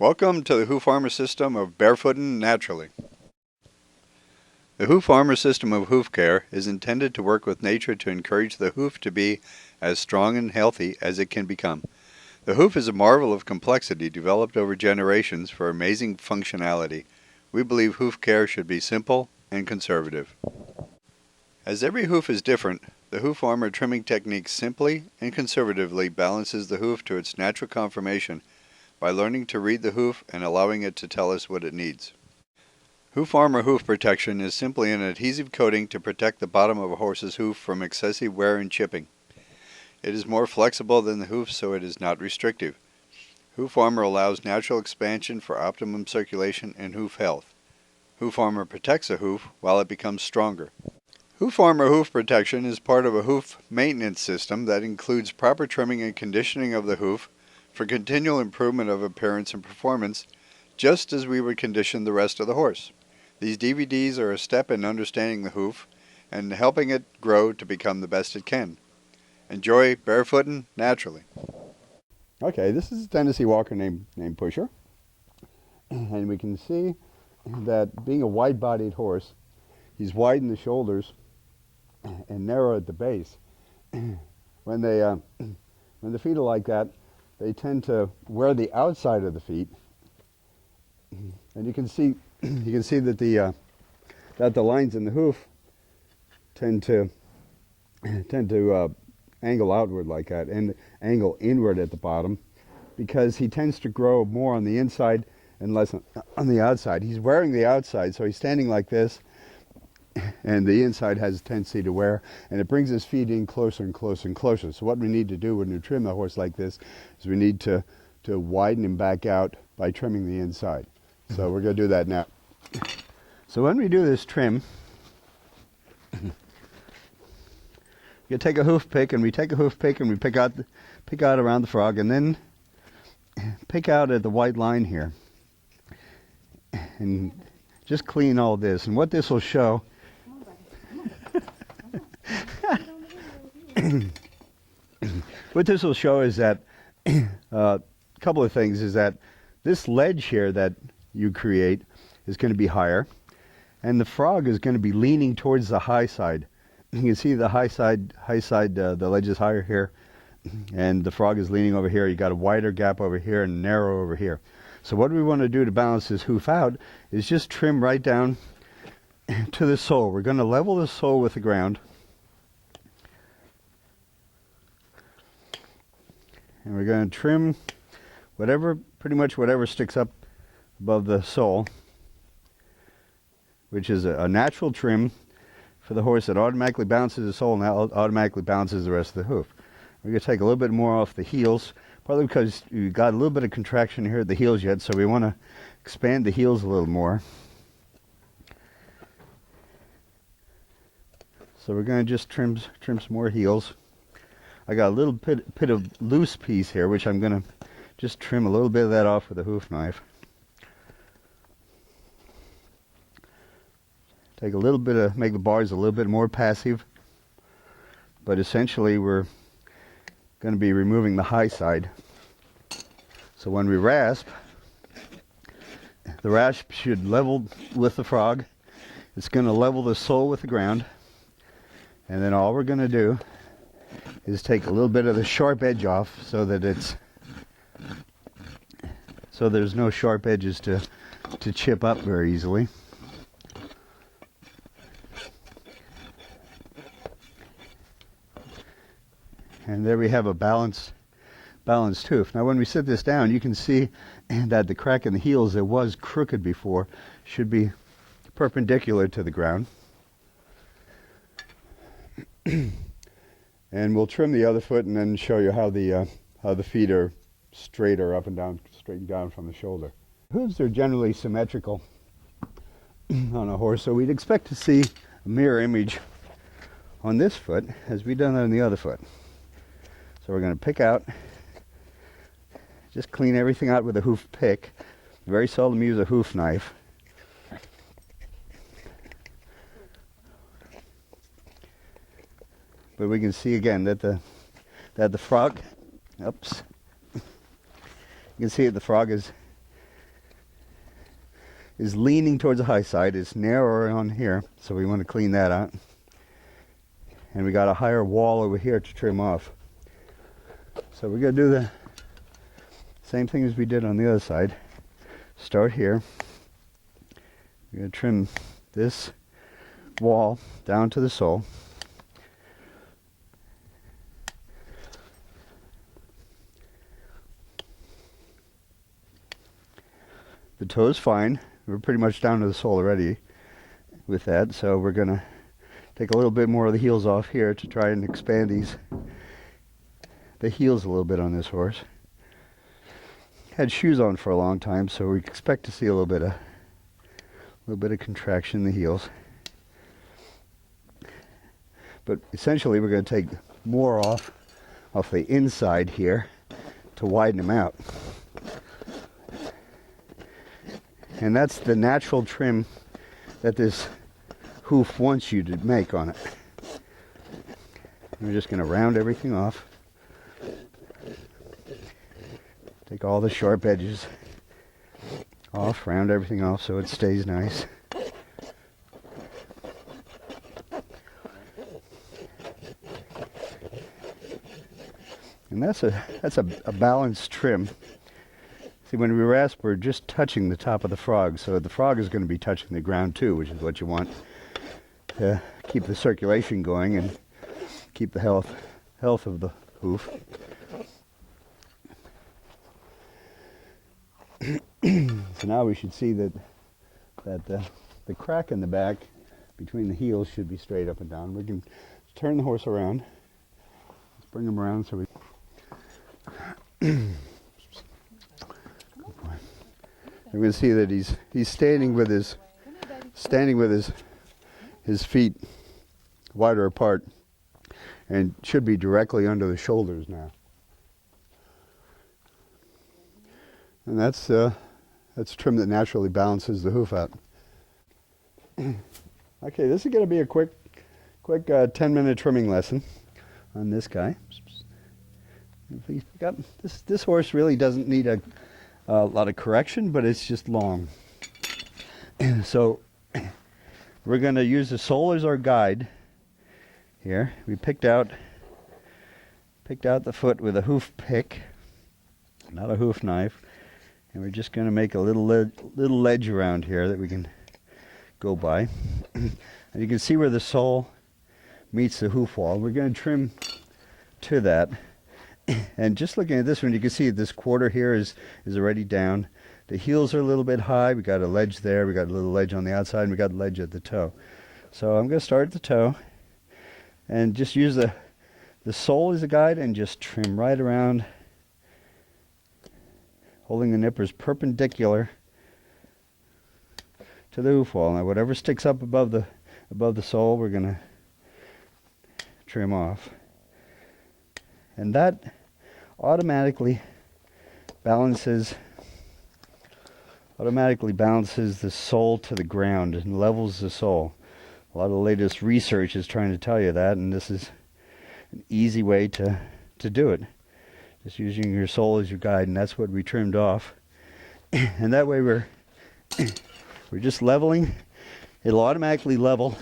Welcome to the HoofArmor system of barefooting naturally. The HoofArmor system of hoof care is intended to work with nature to encourage the hoof to be as strong and healthy as it can become. The hoof is a marvel of complexity developed over generations for amazing functionality. We believe hoof care should be simple and conservative. As every hoof is different, the HoofArmor trimming technique simply and conservatively balances the hoof to its natural conformation by learning to read the hoof and allowing it to tell us what it needs. HoofArmor hoof protection is simply an adhesive coating to protect the bottom of a horse's hoof from excessive wear and chipping. It is more flexible than the hoof, so it is not restrictive. HoofArmor allows natural expansion for optimum circulation and hoof health. HoofArmor protects a hoof while it becomes stronger. HoofArmor hoof protection is part of a hoof maintenance system that includes proper trimming and conditioning of the hoof for continual improvement of appearance and performance, just as we would condition the rest of the horse. These DVDs are a step in understanding the hoof and helping it grow to become the best it can. Enjoy barefooting naturally. Okay, this is a Tennessee Walker named Pusher, and we can see that being a wide-bodied horse, he's wide in the shoulders and narrow at the base. When the feet are like that, they tend to wear the outside of the feet, and you can see that the lines in the hoof tend to angle outward like that and angle inward at the bottom, because he tends to grow more on the inside and less on the outside. He's wearing the outside, so he's standing like this, and the inside has a tendency to wear, and it brings his feet in closer and closer and closer. So what we need to do when we trim a horse like this is we need to widen him back out by trimming the inside. So we're going to do that now. So when we do this trim, you take a hoof pick, and we pick out around the frog, and then pick out at the white line here, and just clean all this. And what this will show is that a couple of things is that this ledge here that you create is going to be higher, and the frog is going to be leaning towards the high side. You can see the high side, the ledge is higher here, and the frog is leaning over here. You got a wider gap over here and narrow over here. So what we want to do to balance this hoof out is just trim right down to the sole. We're going to level the sole with the ground, and we're going to trim pretty much whatever sticks up above the sole, which is a natural trim for the horse that automatically balances the sole and automatically balances the rest of the hoof. We're going to take a little bit more off the heels, partly because you got a little bit of contraction here at the heels yet, so we want to expand the heels a little more. So we're going to just trim some more heels. I got a little bit of loose piece here, which I'm going to just trim a little bit of that off with a hoof knife. Take a little bit of, make the bars a little bit more passive, but essentially we're going to be removing the high side. So when we rasp, the rasp should level with the frog. It's going to level the sole with the ground, and then all we're going to do is take a little bit of the sharp edge off so that there's no sharp edges to chip up very easily. And there we have a balanced hoof. Now when we sit this down, you can see that the crack in the heels that was crooked before should be perpendicular to the ground. And we'll trim the other foot and then show you how the feet are straighter up and down, straightened down from the shoulder. Hooves are generally symmetrical on a horse, so we'd expect to see a mirror image on this foot as we've done on the other foot. So we're going to pick out, just clean everything out with a hoof pick. Very seldom use a hoof knife. But we can see again that the frog, oops, you can see that the frog is is leaning towards the high side. It's narrower on here, so we want to clean that out. And we got a higher wall over here to trim off. So we're going to do the same thing as we did on the other side. Start here. We're going to trim this wall down to the sole. The toe is fine. We're pretty much down to the sole already with that, so we're going to take a little bit more of the heels off here to try and expand the heels a little bit on this horse. Had shoes on for a long time, so we expect to see a little bit of contraction in the heels. But essentially we're going to take more off the inside here to widen them out. And that's the natural trim that this hoof wants you to make on it. We're just going to round everything off. Take all the sharp edges off, round everything off so it stays nice. And that's a balanced trim. See, when we rasp, we're just touching the top of the frog, so the frog is going to be touching the ground too, which is what you want to keep the circulation going and keep the health of the hoof. So now we should see that the crack in the back between the heels should be straight up and down. We can turn the horse around. Let's bring him around so we. We're going to see that he's standing with his feet wider apart, and should be directly under the shoulders now. And that's a trim that naturally balances the hoof out. Okay, this is going to be a quick 10-minute trimming lesson on this guy. This horse really doesn't need a lot of correction, but it's just long. So we're going to use the sole as our guide here. We picked out the foot with a hoof pick, not a hoof knife, and we're just going to make a little ledge around here that we can go by. And you can see where the sole meets the hoof wall. We're going to trim to that. And just looking at this one, you can see this quarter here is already down. The heels are a little bit high. We got a ledge there. We got a little ledge on the outside, and we got a ledge at the toe. So I'm going to start at the toe and just use the sole as a guide and just trim right around, holding the nippers perpendicular to the hoof wall. Now whatever sticks up above the sole, we're going to trim off. And that automatically balances the sole to the ground and levels the sole. A lot of the latest research is trying to tell you that, and this is an easy way to do it. Just using your sole as your guide, and that's what we trimmed off. And that way we're just leveling. It'll automatically level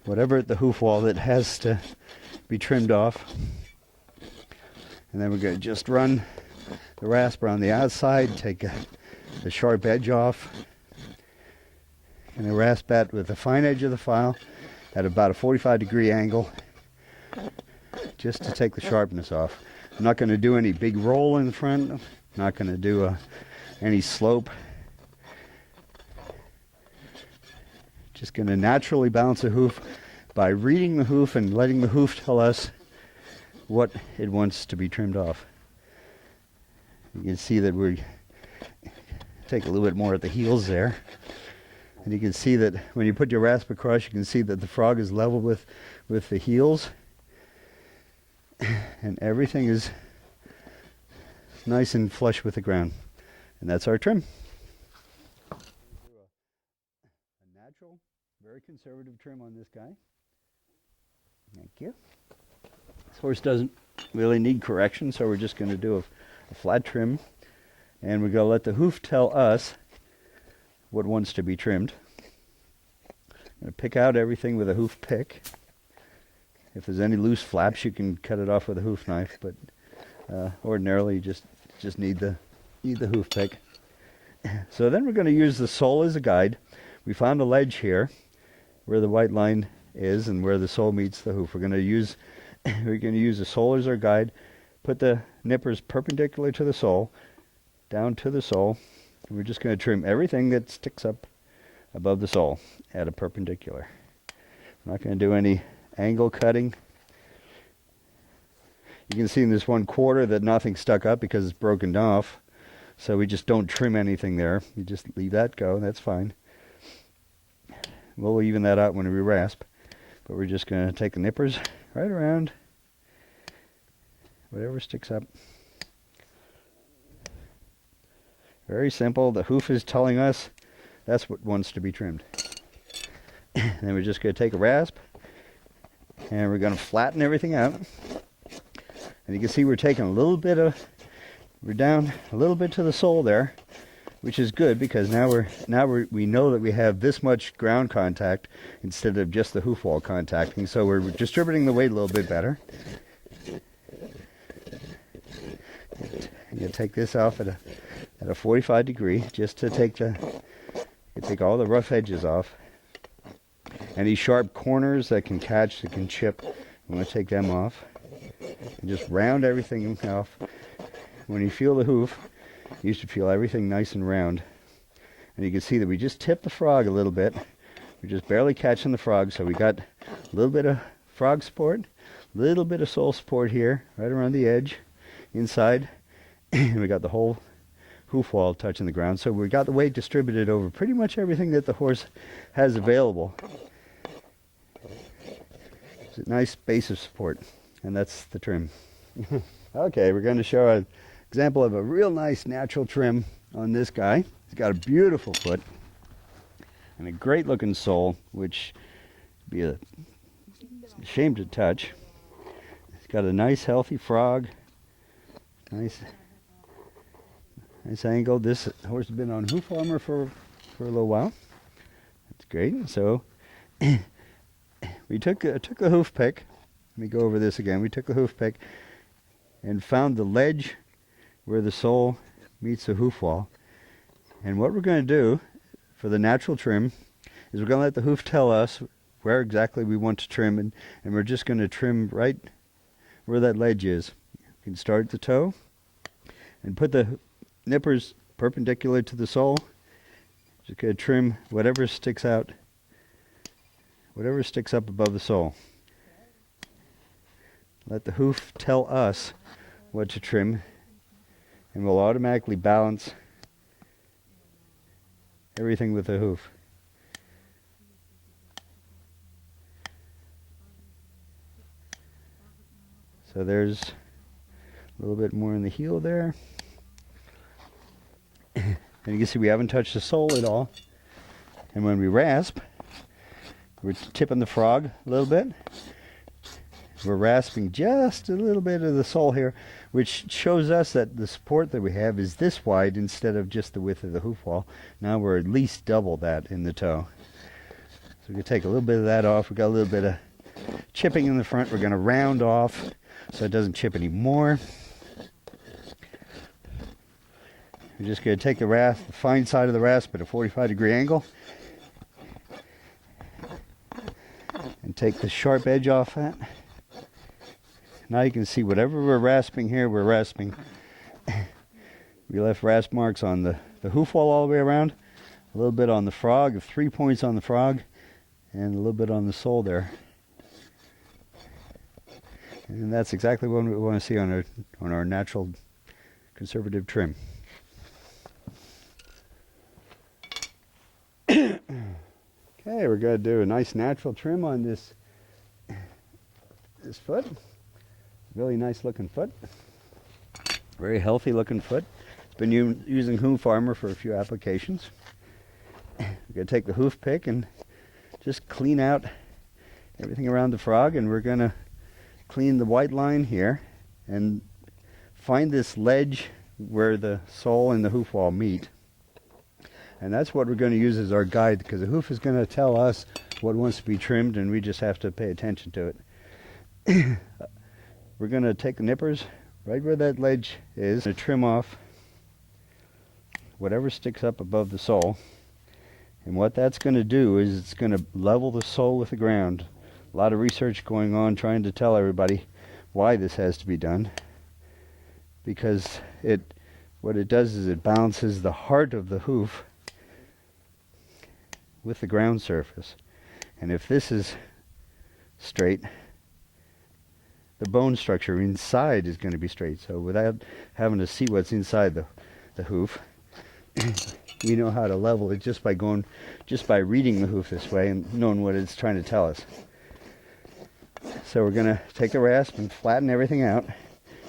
whatever at the hoof wall that has to be trimmed off. And then we're going to just run the rasper on the outside, take the sharp edge off, and then rasp that with the fine edge of the file at about a 45-degree angle, just to take the sharpness off. I'm not going to do any big roll in the front. I'm not going to do any slope. Just going to naturally balance the hoof by reading the hoof and letting the hoof tell us what it wants to be trimmed off. You can see that we take a little bit more at the heels there. And you can see that when you put your rasp across, you can see that the frog is level with the heels. And everything is nice and flush with the ground. And that's our trim. A natural, very conservative trim on this guy. Thank you. This horse doesn't really need correction, so we're just going to do a flat trim And we're going to let the hoof tell us what wants to be trimmed. I'm going to pick out everything with a hoof pick. If there's any loose flaps, you can cut it off with a hoof knife, but ordinarily you just need the hoof pick. So then we're going to use the sole as a guide. We found a ledge here where the white line is and where the sole meets the hoof. We're going to use the sole as our guide. Put the nippers perpendicular to the sole, down to the sole. And we're just going to trim everything that sticks up above the sole at a perpendicular. We're not going to do any angle cutting. You can see in this 1/4 that nothing stuck up because it's broken off. So we just don't trim anything there. You just leave that go. That's fine. We'll even that out when we rasp. But we're just going to take the nippers right around. Whatever sticks up. Very simple. The hoof is telling us that's what wants to be trimmed. And then we're just going to take a rasp. And we're going to flatten everything out. And you can see we're taking we're down a little bit to the sole there, which is good because now we know that we have this much ground contact instead of just the hoof wall contacting. So we're distributing the weight a little bit better. You take this off at a 45 degree just to take all the rough edges off. Any sharp corners that can catch, that can chip, I'm going to take them off. And just round everything off. When you feel the hoof, you used to feel everything nice and round. And you can see that we just tipped the frog a little bit. We're just barely catching the frog, so we got a little bit of frog support, a little bit of sole support here, right around the edge, inside. And we got the whole hoof wall touching the ground. So we got the weight distributed over pretty much everything that the horse has available. It's a nice base of support, and that's the trim. Okay, we're going to show an example of a real nice natural trim on this guy. He's got a beautiful foot and a great looking sole, which would be a shame to touch. He's got a nice healthy frog, nice angle. This horse has been on HoofArmor for a little while. That's great. So we took the hoof pick. Let me go over this again. We took the hoof pick and found the ledge where the sole meets the hoof wall. And what we're going to do for the natural trim is we're going to let the hoof tell us where exactly we want to trim, and we're just going to trim right where that ledge is. You can start at the toe and put the nippers perpendicular to the sole. Just going to trim whatever sticks out, whatever sticks up above the sole. Let the hoof tell us what to trim, and we'll automatically balance everything with the hoof. So there's a little bit more in the heel there. And you can see we haven't touched the sole at all. And when we rasp, we're tipping the frog a little bit. We're rasping just a little bit of the sole here, which shows us that the support that we have is this wide instead of just the width of the hoof wall. Now we're at least double that in the toe. So we can take a little bit of that off. We've got a little bit of chipping in the front. We're going to round off so it doesn't chip anymore. We're just going to take the fine side of the rasp at a 45-degree angle and take the sharp edge off that. Now you can see whatever we're rasping here, we're rasping. We left rasp marks on the hoof wall all the way around, a little bit on the frog, 3 points on the frog, and a little bit on the sole there. And that's exactly what we want to see on our natural conservative trim. Okay, we're going to do a nice natural trim on this foot. Really nice looking foot. Very healthy looking foot. It's been using HoofArmor for a few applications. We're going to take the hoof pick and just clean out everything around the frog, and we're going to clean the white line here and find this ledge where the sole and the hoof wall meet. And that's what we're going to use as our guide, because the hoof is going to tell us what wants to be trimmed, and we just have to pay attention to it. We're going to take the nippers right where that ledge is and trim off whatever sticks up above the sole. And what that's going to do is it's going to level the sole with the ground. A lot of research going on trying to tell everybody why this has to be done, because what it does is it balances the heart of the hoof with the ground surface. And if this is straight, the bone structure inside is going to be straight. So without having to see what's inside the hoof, we know how to level it just by reading the hoof this way and knowing what it's trying to tell us. So we're going to take a rasp and flatten everything out.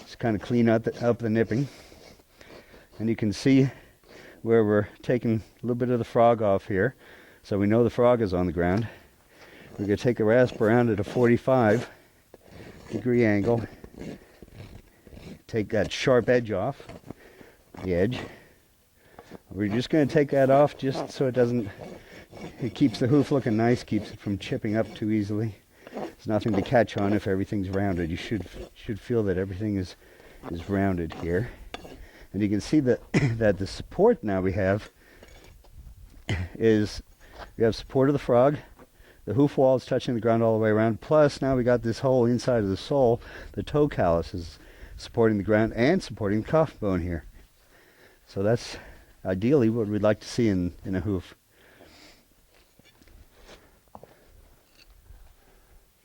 Just kind of clean up the nipping. And you can see where we're taking a little bit of the frog off here. So we know the frog is on the ground. We're going to take a rasp around at a 45-degree angle. Take that sharp edge off, the edge. We're just going to take that off just so it keeps the hoof looking nice, keeps it from chipping up too easily. There's nothing to catch on if everything's rounded. You should feel that everything is rounded here. And you can see that that the support now we have is we have support of the frog. The hoof wall is touching the ground all the way around. Plus now we got this hole inside of the sole. The toe callus is supporting the ground and supporting the coffin bone here. So that's ideally what we'd like to see in a hoof.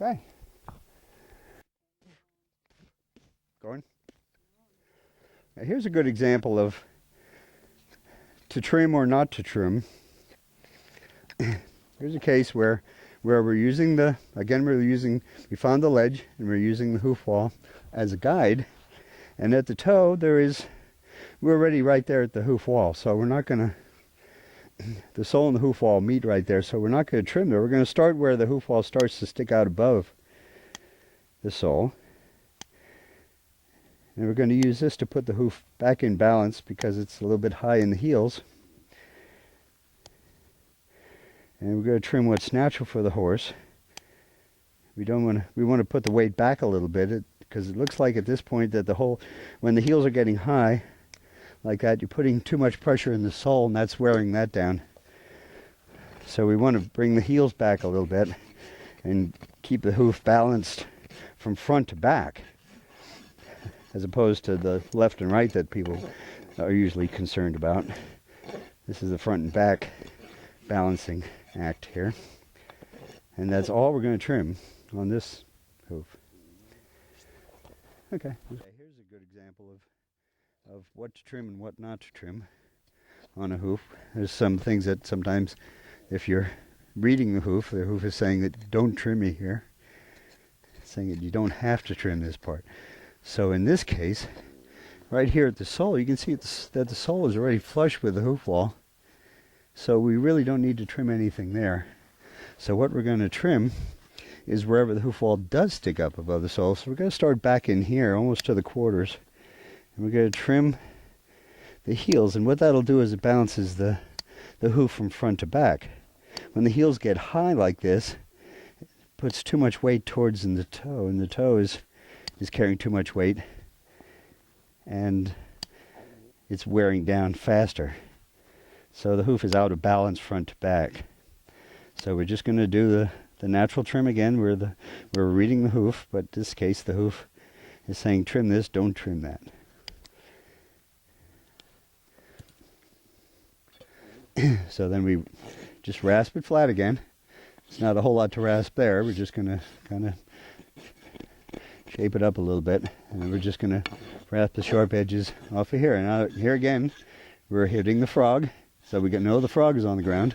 Okay. Going. Now here's a good example of to trim or not to trim. Here's a case where we're using we found the ledge and we're using the hoof wall as a guide. And at the toe we're already right there at the hoof wall. So we're not going to, the sole and the hoof wall meet right there. So we're not going to trim there. We're going to start where the hoof wall starts to stick out above the sole. And we're going to use this to put the hoof back in balance because it's a little bit high in the heels. And we're going to trim what's natural for the horse. We want to put the weight back a little bit because it looks like at this point that when the heels are getting high like that, you're putting too much pressure in the sole and that's wearing that down. So we want to bring the heels back a little bit and keep the hoof balanced from front to back, as opposed to the left and right that people are usually concerned about. This is the front and back balancing act here. And that's all we're going to trim on this hoof. Okay, here's a good example of what to trim and what not to trim on a hoof. There's some things that sometimes if you're reading the hoof is saying that don't trim me here. It's saying that you don't have to trim this part. So in this case, right here at the sole, you can see that the sole is already flush with the hoof wall. So we really don't need to trim anything there. So what we're going to trim is wherever the hoof wall does stick up above the sole. So we're going to start back in here, almost to the quarters. And we're going to trim the heels. And what that'll do is it balances the hoof from front to back. When the heels get high like this, it puts too much weight towards the toe. And the toe is carrying too much weight. And it's wearing down faster. So the hoof is out of balance front to back. So we're just going to do the natural trim again. We're reading the hoof, but in this case the hoof is saying trim this, don't trim that. So then we just rasp it flat again. It's not a whole lot to rasp there. We're just going to kind of shape it up a little bit. And we're just going to rasp the sharp edges off of here. And now here again, we're hitting the frog. So we know the frog is on the ground,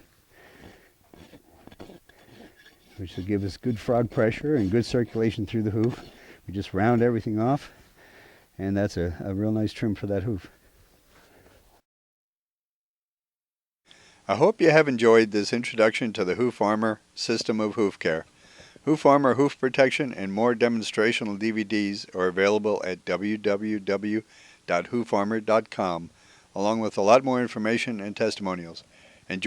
which will give us good frog pressure and good circulation through the hoof. We just round everything off, and that's a real nice trim for that hoof. I hope you have enjoyed this introduction to the HoofArmor system of hoof care. HoofArmor hoof protection and more demonstrational DVDs are available at www.hoofcaremag.com. www.hoofarmor.com, along with a lot more information and testimonials.